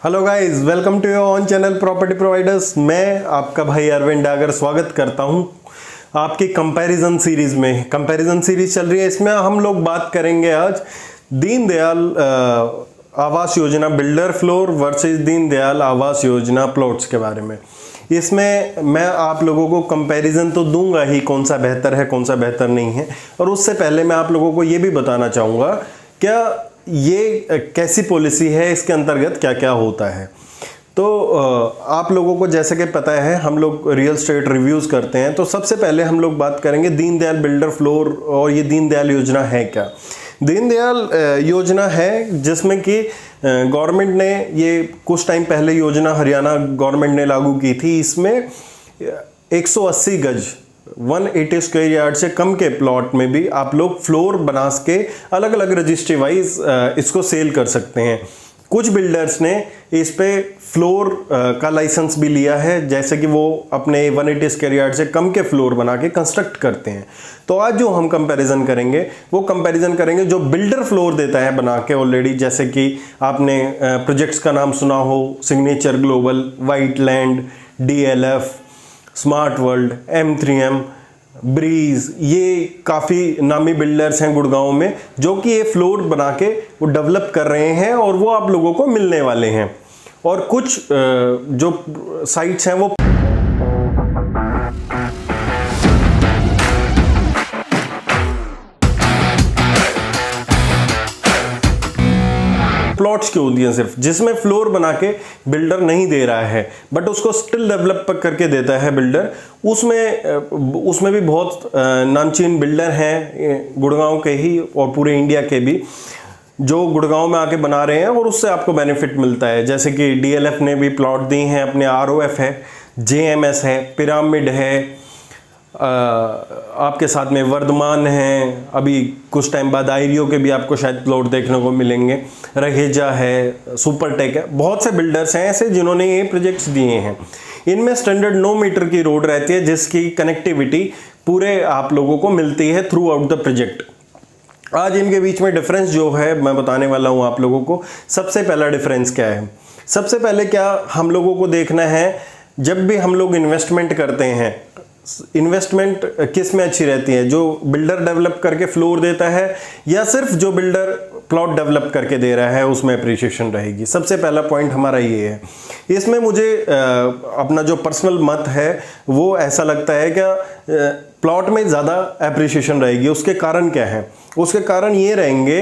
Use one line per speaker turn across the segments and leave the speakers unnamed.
Hello guys, welcome to your own channel property providers. मैं आपका भाई अरविंद डागर स्वागत करता हूं आपकी कंपैरिजन सीरीज में। कंपैरिजन सीरीज चल रही है, इसमें हम लोग बात करेंगे आज Deendayal Awas Yojana builder floor versus Deendayal Awas Yojana plots के बारे में। इसमें मैं आप लोगों को कंपैरिजन तो दूंगा ही, कौन सा बेहतर है कौन सा बेहतर नहीं है। और उससे पहले मैं आप लोगों को ये भी बताना चाहूँगा क्या ये कैसी पॉलिसी है, इसके अंतर्गत क्या क्या होता है। तो आप लोगों को जैसे कि पता है, हम लोग रियल स्टेट रिव्यूज़ करते हैं। तो सबसे पहले हम लोग बात करेंगे दीनदयाल बिल्डर फ्लोर और ये दीनदयाल योजना है क्या। दीनदयाल योजना है जिसमें कि गवर्नमेंट ने ये कुछ टाइम पहले योजना हरियाणा गवर्नमेंट ने लागू की थी। इसमें 180 गज 180 स्क्वायर यार्ड से कम के प्लॉट में भी आप लोग फ्लोर बना के अलग अलग रजिस्ट्री वाइज इसको सेल कर सकते हैं। कुछ बिल्डर्स ने इस पे फ्लोर का लाइसेंस भी लिया है, जैसे कि वो अपने 180 स्क्वायर यार्ड से कम के फ्लोर बना के कंस्ट्रक्ट करते हैं। तो आज जो हम कंपैरिजन करेंगे वो कंपैरिजन करेंगे जो बिल्डर फ्लोर देता है बना के ऑलरेडी, जैसे कि आपने प्रोजेक्ट्स का नाम सुना हो, Signature Global, White Land, DLF, Smart World, M3M, Breez. ये काफ़ी नामी बिल्डर्स हैं गुड़गांव में जो कि ये फ्लोर बना के वो डेवलप कर रहे हैं और वो आप लोगों को मिलने वाले हैं। और कुछ जो साइट्स हैं वो प्लॉट्स की होती हैं सिर्फ, जिसमें फ्लोर बना के बिल्डर नहीं दे रहा है बट उसको स्टिल डेवलप करके देता है बिल्डर। उसमें भी बहुत नामचीन बिल्डर हैं गुड़गांव के ही और पूरे इंडिया के भी, जो गुड़गांव में आके बना रहे हैं और उससे आपको बेनिफिट मिलता है। जैसे कि DLF ने भी प्लॉट दी हैं अपने, ROF है, JMS है, पिरामिड है, आपके साथ में वर्धमान है, अभी कुछ टाइम बाद आयरियो के भी आपको शायद प्लॉट देखने को मिलेंगे, रहेजा है, सुपरटेक है। बहुत से बिल्डर्स हैं ऐसे जिन्होंने ये प्रोजेक्ट्स दिए हैं। इनमें स्टैंडर्ड 9 मीटर की रोड रहती है जिसकी कनेक्टिविटी पूरे आप लोगों को मिलती है थ्रू आउट द प्रोजेक्ट। आज इनके बीच में डिफरेंस जो है मैं बताने वाला हूँ आप लोगों को। सबसे पहला डिफरेंस क्या है, सबसे पहले क्या हम लोगों को देखना है, जब भी हम लोग इन्वेस्टमेंट करते हैं, इन्वेस्टमेंट किस में अच्छी रहती है, जो बिल्डर डेवलप करके फ्लोर देता है या सिर्फ जो बिल्डर प्लॉट डेवलप करके दे रहा है उसमें अप्रिशिएशन रहेगी। सबसे पहला पॉइंट हमारा ये है। इसमें मुझे अपना जो पर्सनल मत है वो ऐसा लगता है कि प्लॉट में ज़्यादा अप्रिशिएशन रहेगी। उसके कारण क्या है, उसके कारण ये रहेंगे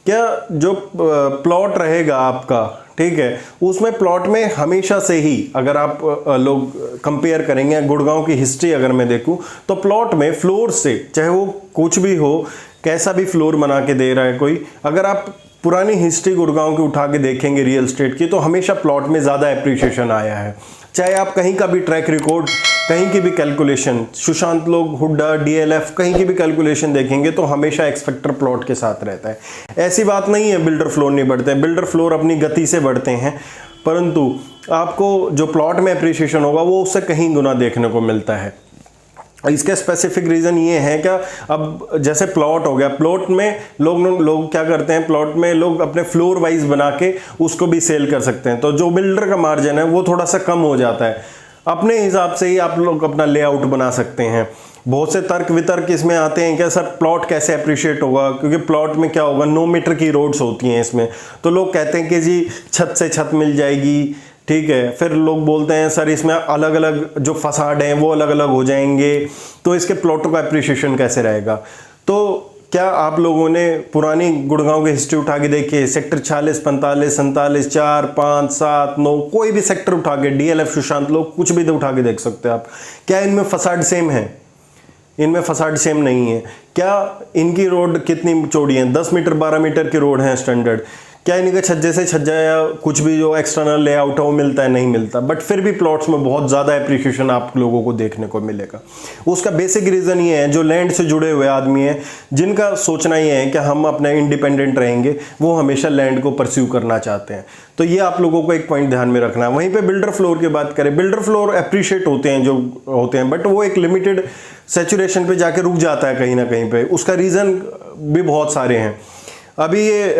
क्या, जो प्लॉट रहेगा आपका, ठीक है, उसमें प्लॉट में हमेशा से ही अगर आप लोग कंपेयर करेंगे, गुड़गांव की हिस्ट्री अगर मैं देखूं तो प्लॉट में फ्लोर से, चाहे वो कुछ भी हो, कैसा भी फ्लोर बना के दे रहा है कोई, अगर आप पुरानी हिस्ट्री गुड़गांव की उठा के देखेंगे रियल स्टेट की, तो हमेशा प्लॉट में ज़्यादा अप्रिशिएशन आया है। चाहे आप कहीं का भी ट्रैक रिकॉर्ड, कहीं की भी कैलकुलेशन, सुशांत लोग, हुड्डा, DLF, कहीं की भी कैलकुलेशन देखेंगे तो हमेशा एक्सपेक्टर प्लॉट के साथ रहता है। ऐसी बात नहीं है बिल्डर फ्लोर नहीं बढ़ते हैं, बिल्डर फ्लोर अपनी गति से बढ़ते हैं, परंतु आपको जो प्लॉट में अप्रिशिएशन होगा वो उससे कहीं गुना देखने को मिलता है। इसके स्पेसिफिक रीज़न ये है कि अब जैसे प्लॉट हो गया, प्लॉट में लोग क्या करते हैं, प्लॉट में लोग अपने फ्लोर वाइज बना के उसको भी सेल कर सकते हैं। तो जो बिल्डर का मार्जिन है वो थोड़ा सा कम हो जाता है। अपने हिसाब से ही आप लोग अपना लेआउट बना सकते हैं। बहुत से तर्क वितर्क इसमें आते हैं कि सर प्लॉट कैसे अप्रिशिएट होगा, क्योंकि प्लॉट में क्या होगा, 9 मीटर की रोड्स होती हैं इसमें। तो लोग कहते हैं कि जी छत से छत मिल जाएगी, ठीक है। फिर लोग बोलते हैं सर इसमें अलग अलग जो फसाड हैं वो अलग अलग हो जाएंगे, तो इसके प्लॉटों का अप्रिशिएशन कैसे रहेगा। तो क्या आप लोगों ने पुरानी गुड़गांव की हिस्ट्री उठा के देखिए, सेक्टर 46, 45, 47, 4, 5, 7, 9, कोई भी सेक्टर उठा के, DLF, सुशांत लोग, कुछ भी उठा के देख सकते हैं आप। क्या इनमें फसाड सेम है? इनमें फसाड सेम नहीं है। क्या इनकी रोड कितनी चौड़ी है? 10 मीटर 12 मीटर की रोड है स्टैंडर्ड। क्या इनके छज्जे से छज्जा या कुछ भी जो एक्सटर्नल लेआउट है वो मिलता है? नहीं मिलता। बट फिर भी प्लॉट्स में बहुत ज़्यादा अप्रिशिएशन आप लोगों को देखने को मिलेगा। उसका बेसिक रीज़न ये है, जो लैंड से जुड़े हुए आदमी हैं, जिनका सोचना ये है कि हम अपने इंडिपेंडेंट रहेंगे, वो हमेशा लैंड को परस्यू करना चाहते हैं। तो ये आप लोगों को एक पॉइंट ध्यान में रखना है। वहीं पे बिल्डर फ्लोर की बात करें, बिल्डर फ्लोर अप्रिशिएट होते हैं जो होते हैं, बट वो एक लिमिटेड सैचुरेशन पे जाके रुक जाता है कहीं ना कहीं पे। उसका रीज़न भी बहुत सारे हैं। अभी ये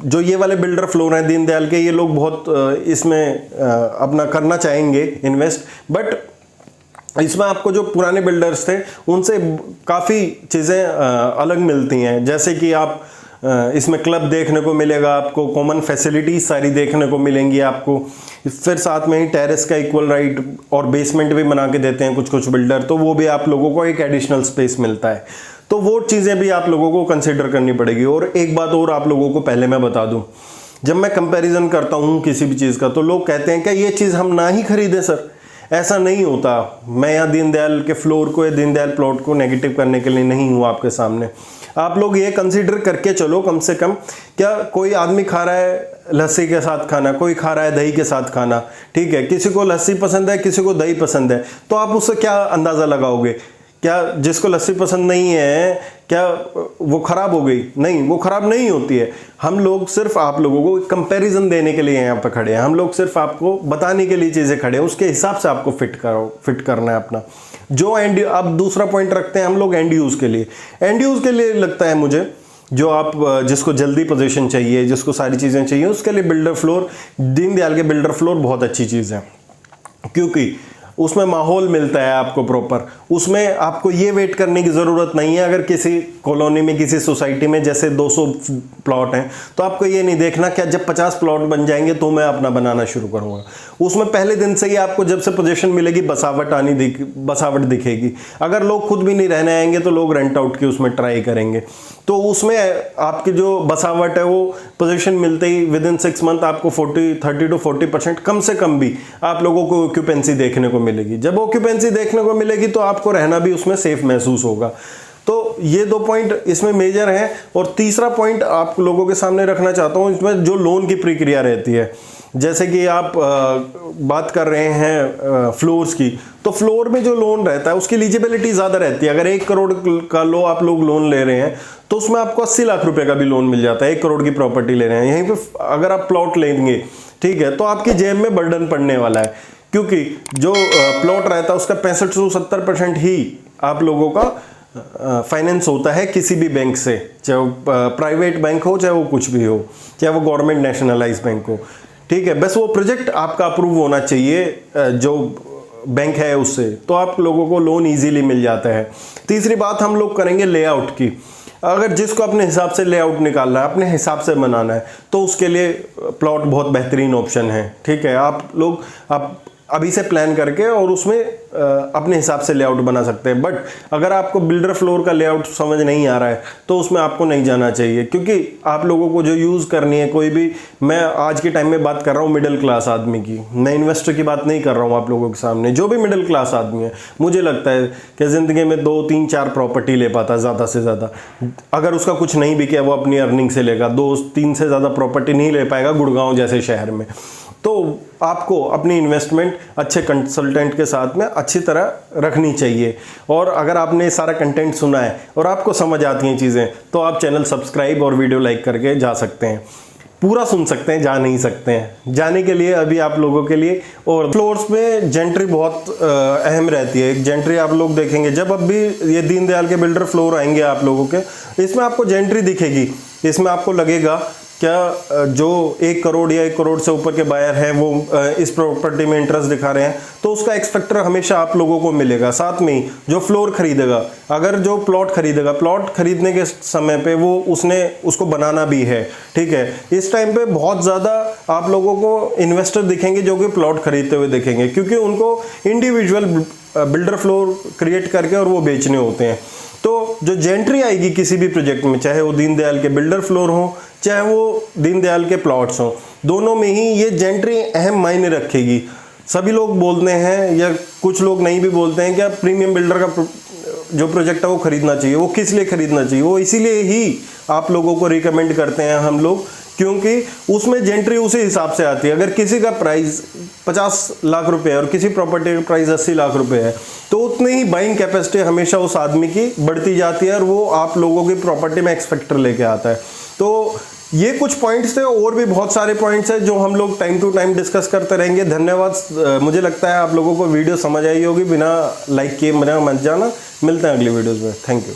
जो ये वाले बिल्डर फ्लोर हैं दीनदयाल के, ये लोग बहुत इसमें अपना करना चाहेंगे इन्वेस्ट, बट इसमें आपको जो पुराने बिल्डर्स थे उनसे काफ़ी चीज़ें अलग मिलती हैं। जैसे कि आप इसमें क्लब देखने को मिलेगा, आपको कॉमन फैसिलिटीज सारी देखने को मिलेंगी आपको, फिर साथ में ही टेरेस का इक्वल राइट और बेसमेंट भी बना के देते हैं कुछ कुछ बिल्डर, तो वो भी आप लोगों को एक एडिशनल स्पेस मिलता है। तो वो चीज़ें भी आप लोगों को कंसिडर करनी पड़ेगी। और एक बात और आप लोगों को पहले मैं बता दूं, जब मैं कंपैरिजन करता हूं किसी भी चीज़ का, तो लोग कहते हैं कि ये चीज़ हम ना ही खरीदें सर। ऐसा नहीं होता। मैं यहाँ दीनदयाल के फ्लोर को या दीनदयाल प्लॉट को नेगेटिव करने के लिए नहीं हूँ आपके सामने। आप लोग ये कंसीडर करके चलो कम से कम, क्या कोई आदमी खा रहा है लस्सी के साथ खाना, कोई खा रहा है दही के साथ खाना, ठीक है, किसी को लस्सी पसंद है, किसी को दही पसंद है, तो आप उससे क्या अंदाज़ा लगाओगे? क्या जिसको लस्सी पसंद नहीं है क्या वो खराब हो गई? नहीं, वो खराब नहीं होती है। हम लोग सिर्फ आप लोगों को कंपैरिजन देने के लिए यहाँ पे खड़े हैं, हम लोग सिर्फ आपको बताने के लिए चीज़ें खड़े हैं, उसके हिसाब से आपको फिट करना है अपना जो एंड। अब दूसरा पॉइंट रखते हैं हम लोग एंड यूज़ के लिए। एंड यूज़ के लिए लगता है मुझे, जो आप जिसको जल्दी पोजीशन चाहिए, जिसको सारी चीज़ें चाहिए, उसके लिए बिल्डर फ्लोर, दीनदयाल के बिल्डर फ्लोर बहुत अच्छी चीज़ है, क्योंकि उसमें माहौल मिलता है आपको प्रॉपर। उसमें आपको ये वेट करने की ज़रूरत नहीं है। अगर किसी कॉलोनी में, किसी सोसाइटी में जैसे 200 प्लॉट हैं, तो आपको ये नहीं देखना क्या जब 50 प्लॉट बन जाएंगे तो मैं अपना बनाना शुरू करूँगा। उसमें पहले दिन से ही आपको जब से पोजीशन मिलेगी बसावट दिखेगी। अगर लोग खुद भी नहीं रहने आएंगे तो लोग रेंट आउट की उसमें ट्राई करेंगे, तो उसमें आपकी जो बसावट है वो पोजीशन मिलते ही विद इन 6 मंथ आपको 30 to 40% कम से कम भी आप लोगों को ऑक्यूपेंसी देखने को मिलेगी। जब ऑक्यूपेंसी देखने को मिलेगी तो आपको रहना भी उसमें सेफ महसूस होगा। तो ये 2 पॉइंट इसमें मेजर हैं। और तीसरा पॉइंट आप लोगों के सामने रखना चाहता हूँ, इसमें जो लोन की प्रक्रिया रहती है। जैसे कि आप बात कर रहे हैं फ्लोर्स की, तो फ्लोर में जो लोन रहता है उसकी एलिजिबिलिटी ज़्यादा रहती है। अगर 1 करोड़ का आप लोग लोन ले रहे हैं तो उसमें आपको 80 लाख रुपए का भी लोन मिल जाता है। 1 करोड़ की प्रॉपर्टी ले रहे हैं, यहीं पे अगर आप प्लॉट लेंगे, ठीक है, तो आपकी जेब में बर्डन पड़ने वाला है, क्योंकि जो प्लॉट रहता है उसका 65 से 70% ही आप लोगों का फाइनेंस होता है किसी भी बैंक से, चाहे वो प्राइवेट बैंक हो, चाहे वो कुछ भी हो, चाहे वो गवर्नमेंट नेशनलाइज बैंक हो, ठीक है। बस वो प्रोजेक्ट आपका अप्रूव होना चाहिए जो बैंक है उससे, तो आप लोगों को लोन इजीली मिल जाता है। तीसरी बात हम लोग करेंगे लेआउट की। अगर जिसको अपने हिसाब से लेआउट निकालना है, अपने हिसाब से बनाना है, तो उसके लिए प्लॉट बहुत बेहतरीन ऑप्शन है, ठीक है। आप अभी से प्लान करके और उसमें अपने हिसाब से लेआउट बना सकते हैं। बट अगर आपको बिल्डर फ्लोर का लेआउट समझ नहीं आ रहा है तो उसमें आपको नहीं जाना चाहिए, क्योंकि आप लोगों को जो यूज़ करनी है कोई भी, मैं आज के टाइम में बात कर रहा हूँ मिडिल क्लास आदमी की, मैं इन्वेस्टर की बात नहीं कर रहा हूँ आप लोगों के सामने। जो भी मिडिल क्लास आदमी है, मुझे लगता है कि ज़िंदगी में 2, 3, 4 प्रॉपर्टी ले पाता ज़्यादा से ज़्यादा। अगर उसका कुछ नहीं भी किया वो अपनी अर्निंग से लेगा, 2, 3 से ज़्यादा प्रॉपर्टी नहीं ले पाएगा गुड़गांव जैसे शहर में। तो आपको अपनी इन्वेस्टमेंट अच्छे कंसल्टेंट के साथ में अच्छी तरह रखनी चाहिए। और अगर आपने सारा कंटेंट सुना है और आपको समझ आती हैं चीज़ें, तो आप चैनल सब्सक्राइब और वीडियो लाइक करके जा सकते हैं। पूरा सुन सकते हैं, जा नहीं सकते हैं। जाने के लिए अभी आप लोगों के लिए, और फ्लोर्स में जेंट्री बहुत अहम रहती है। एक जेंट्री आप लोग देखेंगे जब अब भी ये दीनदयाल के बिल्डर फ्लोर आएंगे आप लोगों के, इसमें आपको जेंट्री दिखेगी। इसमें आपको लगेगा क्या जो 1 करोड़ या 1 करोड़ से ऊपर के बायर हैं वो इस प्रॉपर्टी में इंटरेस्ट दिखा रहे हैं, तो उसका एक्स फैक्टर हमेशा आप लोगों को मिलेगा। साथ में ही जो फ्लोर खरीदेगा, अगर जो प्लॉट खरीदेगा, प्लॉट खरीदने के समय पे वो उसको बनाना भी है, ठीक है। इस टाइम पे बहुत ज़्यादा आप लोगों को इन्वेस्टर दिखेंगे जो कि प्लॉट खरीदते हुए दिखेंगे, क्योंकि उनको इंडिविजुअल बिल्डर फ्लोर क्रिएट करके और वो बेचने होते हैं। तो जो जेंट्री आएगी किसी भी प्रोजेक्ट में, चाहे वो दीनदयाल के बिल्डर फ्लोर हो, चाहे वो दीनदयाल के प्लॉट्स हों, दोनों में ही ये जेंट्री अहम मायने रखेगी। सभी लोग बोलते हैं, या कुछ लोग नहीं भी बोलते हैं, कि प्रीमियम बिल्डर का जो प्रोजेक्ट है वो खरीदना चाहिए। वो किस लिए खरीदना चाहिए? वो इसीलिए ही आप लोगों को रिकमेंड करते हैं हम लोग, क्योंकि उसमें जेंट्री उसी हिसाब से आती है। अगर किसी का प्राइस 50 लाख रुपए है और किसी प्रॉपर्टी का प्राइस 80 लाख रुपए है, तो उतनी ही बाइंग कैपेसिटी हमेशा उस आदमी की बढ़ती जाती है और वो आप लोगों की प्रॉपर्टी में एक्स फैक्टर लेके आता है। तो ये कुछ पॉइंट्स थे, और भी बहुत सारे पॉइंट्स हैं जो हम लोग टाइम टू टाइम डिस्कस करते रहेंगे। धन्यवाद। मुझे लगता है आप लोगों को वीडियो समझ आई होगी, बिना लाइक किए मत जाना। मिलते हैं अगली वीडियोज़ में। Thank you.